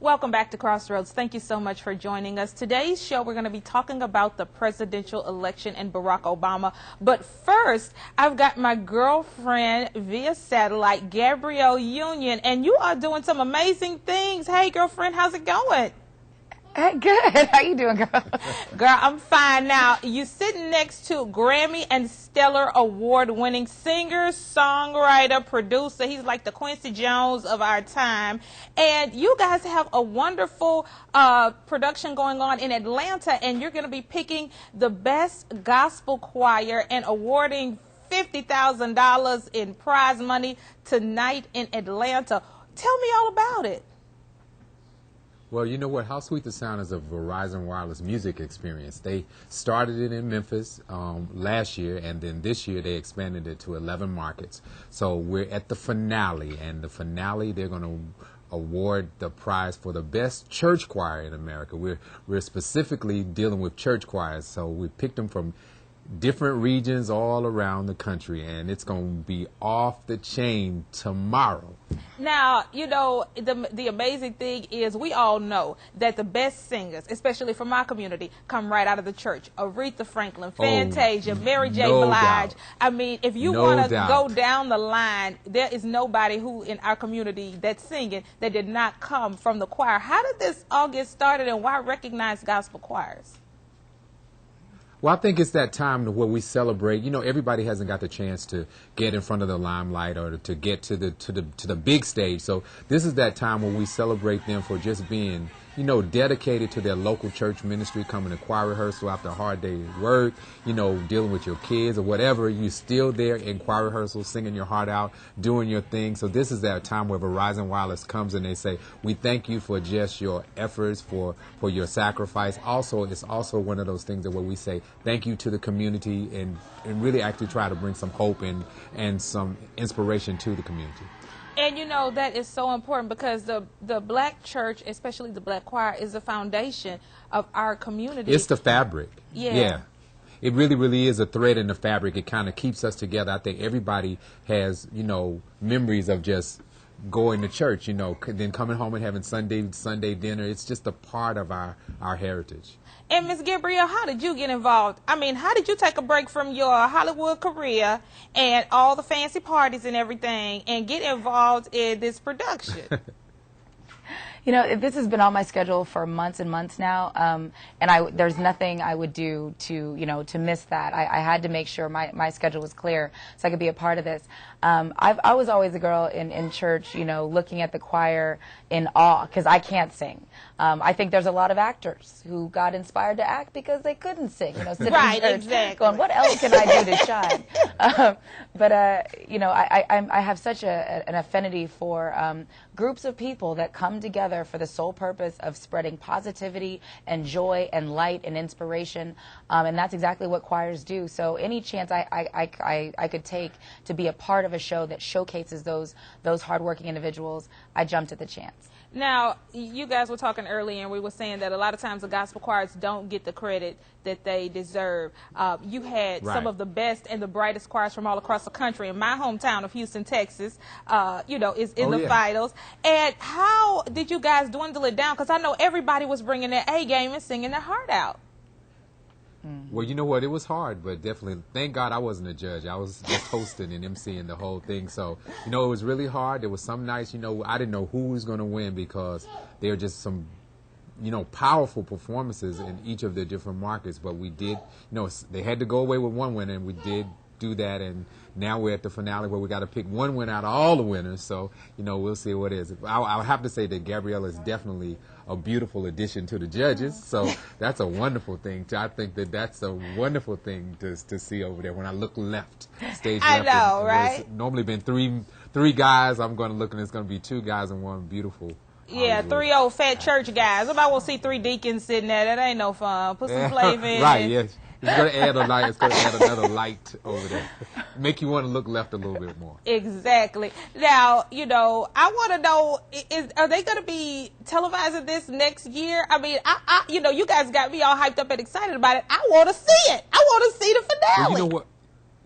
Welcome back to Crossroads. Thank you so much for joining us. Today's show, we're going to be talking about the presidential election and Barack Obama. But first, I've got my girlfriend via satellite, Gabrielle Union, and you are doing some amazing things. Hey, girlfriend, how's it going? Hey, good. How you doing, girl? Girl, I'm fine. Now, you're sitting next to Grammy and Stellar Award-winning singer, songwriter, producer. He's like the Quincy Jones of our time. And you guys have a wonderful production going on in Atlanta, and you're going to be picking the best gospel choir and awarding $50,000 in prize money tonight in Atlanta. Tell me all about it. Well, you know what? How Sweet the Sound is a Verizon Wireless music experience. They started it in Memphis last year, and then this year they expanded it to 11 markets. So we're at the finale, and the finale, they're going to award the prize for the best church choir in America. We're specifically dealing with church choirs, so we picked them from different regions all around the country, and it's going to be off the chain tomorrow. Now, you know, the amazing thing is we all know that the best singers, especially from my community, come right out of the church. Aretha Franklin, Fantasia, Mary J. no Blige. doubt. I mean, if you No want to doubt. go down the line, there is nobody who in our community that's singing that did not come from the choir. How did this all get started, and why recognize gospel choirs? Well, I think it's that time where we celebrate. You know, everybody hasn't got the chance to get in front of the limelight or to get to the big stage. So this is that time where we celebrate them for just being, you know, dedicated to their local church ministry, coming to choir rehearsal after a hard day at work, you know, dealing with your kids or whatever. You're still there in choir rehearsal, singing your heart out, doing your thing. So this is that time where Verizon Wireless comes and they say, we thank you for just your efforts, for your sacrifice. Also, it's also one of those things that where we say thank you to the community and really actually try to bring some hope and some inspiration to the community. And you know, that is so important because the black church, especially the black choir, is the foundation of our community. It's the fabric. Yeah. It really, really is a thread in the fabric. It kind of keeps us together. I think everybody has, you know, memories of just going to church, you know, then coming home and having Sunday dinner. It's just a part of our heritage. And Miss Gabrielle, how did you get involved? I mean, how did you take a break from your Hollywood career and all the fancy parties and everything and get involved in this production? You know, this has been on my schedule for months and months now, and there's nothing I would do to, you know, to miss that. I had to make sure my schedule was clear so I could be a part of this. I was always a girl in church, you know, looking at the choir in awe because I can't sing. I think there's a lot of actors who got inspired to act because they couldn't sing, you know, sitting Right, in church exactly. going, what else can I do to shine? You know, I have such an affinity for groups of people that come together for the sole purpose of spreading positivity and joy and light and inspiration, and that's exactly what choirs do. So any chance I could take to be a part of a show that showcases those hardworking individuals, I jumped at the chance. Now, you guys were talking earlier, and we were saying that a lot of times the gospel choirs don't get the credit that they deserve. You had some of the best and the brightest choirs from all across the country. In my hometown of Houston, Texas, you know, is in the finals. And how did you guys dwindle it down? Because I know everybody was bringing their A game and singing their heart out. Well, you know what? It was hard, but definitely, thank God I wasn't a judge. I was just hosting and emceeing the whole thing. So, you know, it was really hard. There was some nights, you know, I didn't know who was going to win because there were just some, you know, powerful performances in each of the different markets. But we did, you know, they had to go away with one winner, and we did do that. And now we're at the finale where we got to pick one winner out of all the winners. So, you know, we'll see what it is. I'll have to say that Gabrielle is definitely a beautiful addition to the judges. So that's a wonderful thing. I think that's a wonderful thing to see over there. When I look left, stage left. I know, right? It's normally been three guys. I'm going to look, and it's going to be two guys and one beautiful. Yeah, Hollywood. 3 old fat church guys. Somebody will see 3 deacons sitting there. That ain't no fun. Put some flavor in. Right, yes. It's going to add a light. It's going to add another light over there. Make you want to look left a little bit more. Exactly. Now, you know, I want to know, are they going to be televising this next year? I mean, you know, you guys got me all hyped up and excited about it. I want to see it. I want to see the finale. Well, you know what?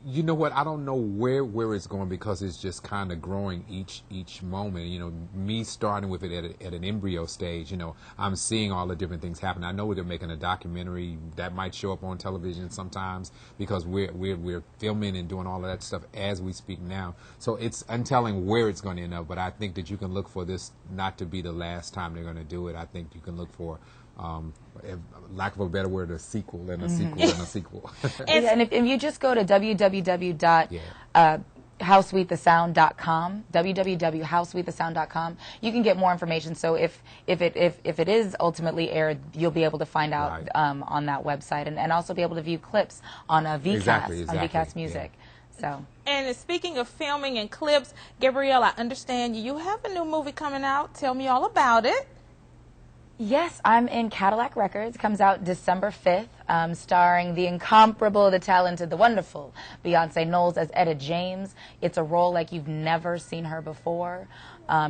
You know what? I don't know where it's going because it's just kind of growing each moment. You know, me starting with it at an embryo stage. You know, I'm seeing all the different things happen. I know they're making a documentary that might show up on television sometimes because we're filming and doing all of that stuff as we speak now. So it's untelling where it's going to end up. But I think that you can look for this not to be the last time they're going to do it. I think you can look for. Lack of a better word, a sequel and a sequel and a sequel. And if you just go to www.howsweetthesound.com, you can get more information. So if it is ultimately aired, you'll be able to find out on that website and also be able to view clips on VCast, on VCast Music. Yeah. So. And speaking of filming and clips, Gabrielle, I understand you have a new movie coming out. Tell me all about it. Yes, I'm in Cadillac Records. Comes out December 5th, starring the incomparable, the talented, the wonderful Beyonce Knowles as Etta James. It's a role like you've never seen her before.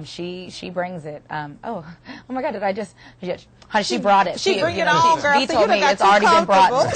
She brings it. Oh my God! Did I just? Honey, she brought it. She bring it on, girl. She told me it's already been brought.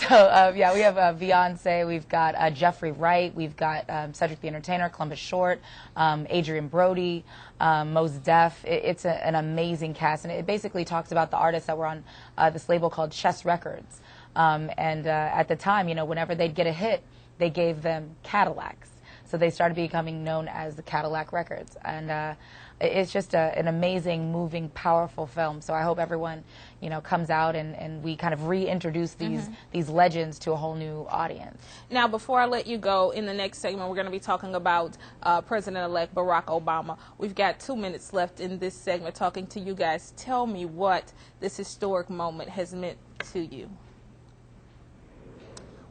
So yeah, we have Beyonce. We've got Jeffrey Wright. We've got Cedric the Entertainer, Columbus Short, Adrian Brody, Mos Def. It's an amazing cast, and it basically talks about the artists that were on this label called Chess Records. And at the time, you know, whenever they'd get a hit, they gave them Cadillacs. So they started becoming known as the Cadillac Records. And it's just an amazing, moving, powerful film. So I hope everyone, you know, comes out and we kind of reintroduce these legends to a whole new audience. Now, before I let you go, in the next segment, we're going to be talking about President-elect Barack Obama. We've got 2 minutes left in this segment talking to you guys. Tell me what this historic moment has meant to you.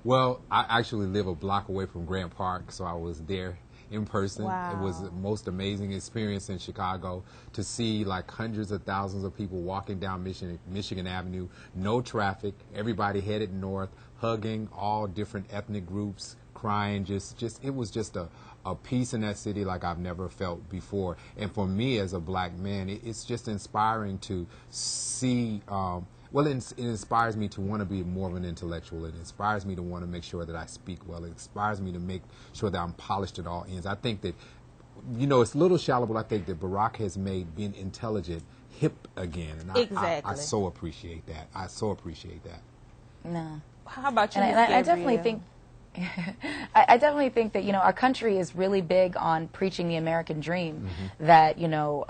Well, I actually live a block away from Grant Park, so I was there in person. Wow. It was the most amazing experience in Chicago to see like hundreds of thousands of people walking down Michigan Avenue, no traffic, everybody headed north, hugging all different ethnic groups, crying, just it was just a peace in that city like I've never felt before. And for me as a black man, it's just inspiring to see well, it inspires me to want to be more of an intellectual. It inspires me to want to make sure that I speak well. It inspires me to make sure that I'm polished at all ends. I think that, you know, it's a little shallow, but I think that Barack has made being intelligent hip again. And exactly. I so appreciate that. I so appreciate that. No. How about you, and I definitely think... I definitely think that, you know, our country is really big on preaching the American dream, that, you know,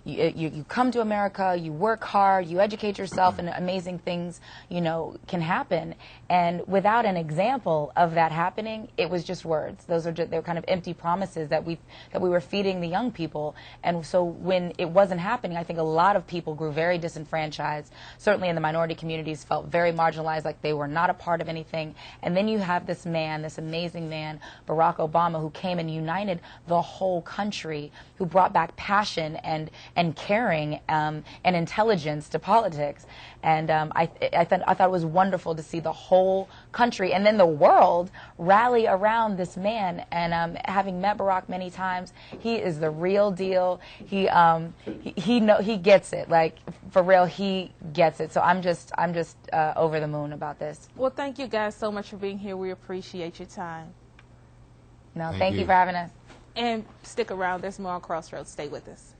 you come to America, you work hard, you educate yourself, and amazing things, you know, can happen. And without an example of that happening, it was just words. They're kind of empty promises that we were feeding the young people. And so when it wasn't happening, I think a lot of people grew very disenfranchised. Certainly in the minority communities, felt very marginalized, like they were not a part of anything. And then you have this man, this amazing man, Barack Obama, who came and united the whole country, who brought back passion and caring and intelligence to politics. And I thought it was wonderful to see the whole country and then the world rally around this man. And having met Barack many times, he is the real deal. He gets it. Like, for real, he gets it. So I'm just over the moon about this. Well, thank you guys so much for being here. We appreciate your time. No, thank you for having us. And stick around. There's more on Crossroads. Stay with us.